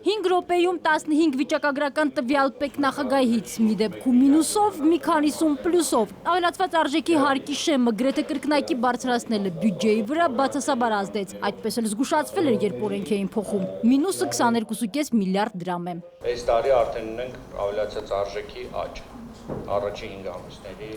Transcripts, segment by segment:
5 րոպեում 15 վիճակագրական տվյալ պետնախագահից, մի դեպքում մինուսով, մի քանիսում պլյուսով։ Ավելացված արժեքի հարկի շեմը գրեթե կրկնակի բարձրացնելը բյուջեի վրա բացասաբար ազդեց։ Այդպես էլ զգուշացվել էր, երբ օրենք էին փոխում։ Մինուսը 22.5 միլիարդ դրամ է։ Այս տարի արդեն ունենք ավելացած արժեքի աճ, առաջին 5 ամիսների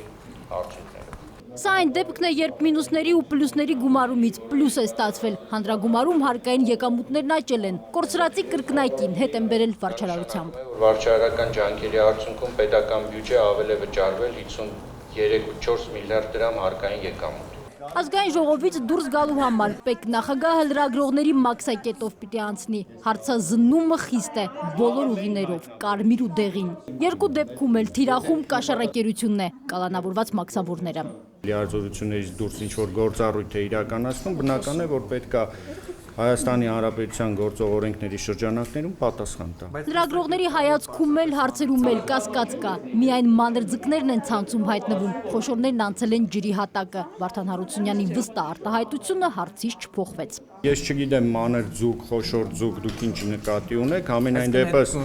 արդյունքները։ Սա այն դեպքն է, երբ մինուսների ու պլյուսների գումարումից պլյուս է ստացվել։ Հանրագումարում հարկային եկամուտներն աճել են։ Կորցրածի կրկնակին հետ են բերել վարչարարությամբ։ Վարչարարական ջանքերի արդյունքում պետական բյուջե ավել է վճարվել 53.4 միլիարդ դրամ հարկային եկամուտ։ Ազգային ժողովից դուրս գալու համար պետնախագահը լրագրողների մաքսակետով պիտի անցնի։ Հարցազնումը խիստ է, բոլոր ուղիներով, կարմիր ու դեղին։ Երկու դեպքում էլ թիրախում կաշառակերությունն է, կալանավորված մաքսավորները։ Լիարժողություններից դուրս ինչ-որ գործառույթ է իրականացնում, բնական է, որ պետք է Հայաստանի Հանրապետության գործող օրենքների շրջանակներում պատասխան տա։ Լրագրողների հայացքում էլ հարցերում էլ կասկած կա։ Միայն մանր ձկներն են ցանցում հայտնվում, խոշորներն անցել են ջրի հատակը։ Վարդան Հարությունյանի վստահ արտահայտությունը հարցից չփոխվեց։ Ես չգիտեմ մանր ձուկ, խոշոր ձուկ, դուք ինչ նկատի ունեք, ամենայն դեպս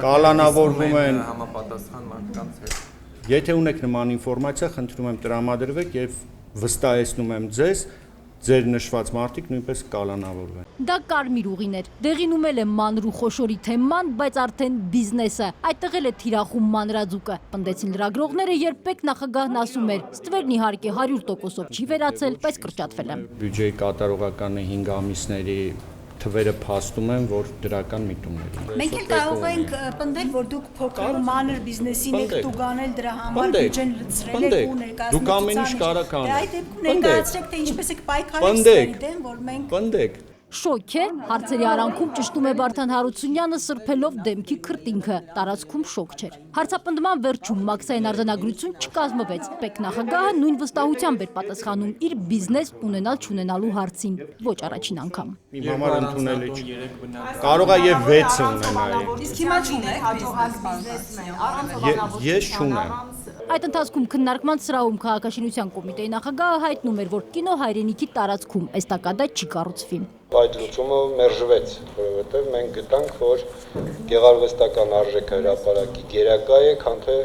կալանավորվում են համապատասխան մարդկանց հետ։ Եթե ունեք նման ինֆորմացիա, խնդրում եմ տրամադրվեք եւ վստահեցնում եմ ձեզ, ձեր նշված մարդիկ նույնպես կալանավորվեն։ Դա կարմիր ուղին էր։ Դեղինում էլ է մանր ու խոշորի թեման, բայց արդեն բիզնեսը։ Այդտեղ էլ է թիրախում մանրաձուկը։ Պնդեցին լրագրողները, երբ պետնախագահն ասում էր, ստվերն իհարկե 100%-ով չի վերացել, բայց կրճատվել է։ Բյուջեի կատարողականը 5 ամիսների թվերը փաստում են, որ դրական միտումներ ունեն։ Մենք էլ կարող ենք պնդել, որ դուք փոքր ու մանր բիզնեսին եք տուգանել դրա համար բյուջեն լցրել եք ու ներկայացնել։ Դուք ամեն ինչ կարող եք այդ դեպքում ներկայացրեք, թե ինչպես եք պայքարել ստերի դեմ, որ մենք Պնդեք։ Շոկ է, հարցերի արանքում ճշտում է Վարդան Հարությունյանը սրբելով դեմքի քրտինքը, տարածքում շոկ չէր։ Հարցապնդման վերջում մաքսային արձանագրություն չկազմվեց։ Պետնախագահը նույն վստահությամբ էր պատասխանում իր բիզնես ունենալ-չունենալու հարցին, ոչ առաջին անգամ։ Իմ համար ընդունելի չէ։ Կարող է եւ 6-ը ունենայի։ իսկ հիմա չունեք հաջողակ բիզնեսմեն, Ես չունեմ։ Այդ ընթացքում քննարկման սրահում քաղաքաշինության կոմիտեի նախագահը հայտնում էր, որ կինո հայրենիքի տարածքում էստակադա չի կառուցվի։ Այդ լուծումը մերժվեց, որովհետև մենք գտանք, որ գեղարվեստական արժեքը հրապարակի գերակա է, քան թե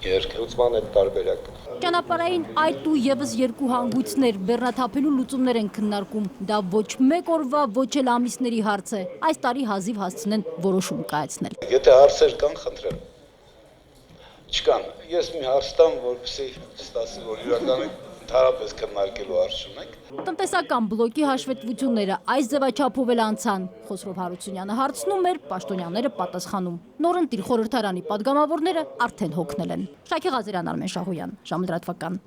լուծման այդ տարբերակը։ Ճանապարհային այդ ու եւս երկու հանգույցներ բեռնաթափելու լուծումներ են քննարկում։ Դա ոչ մեկ օրվա, ոչ էլ ամիսների հարց է։ Այս տարի հազիվ հասցնեն որոշում կայացնել։ Եթե հարցեր կան, խնդրեմ։ Չկան։ Ես մի հարց տամ, որպեսզի ստացի, որ իրականում ընդհանրապես քննարկելու հարց չունենք։ Տնտեսական բլոկի հաշվետվությունները այս ձևաչափով էլ անցան։ Խոսրով Հարությունյանը հարցնում էր, պաշտոնյաները պատասխանում։ Նորընտիր խորհրդարանի падգամավորները արդեն հոգնել են։ Շակե Ղազարյան, Արմեն Շահոյան, ժամը լրատվական։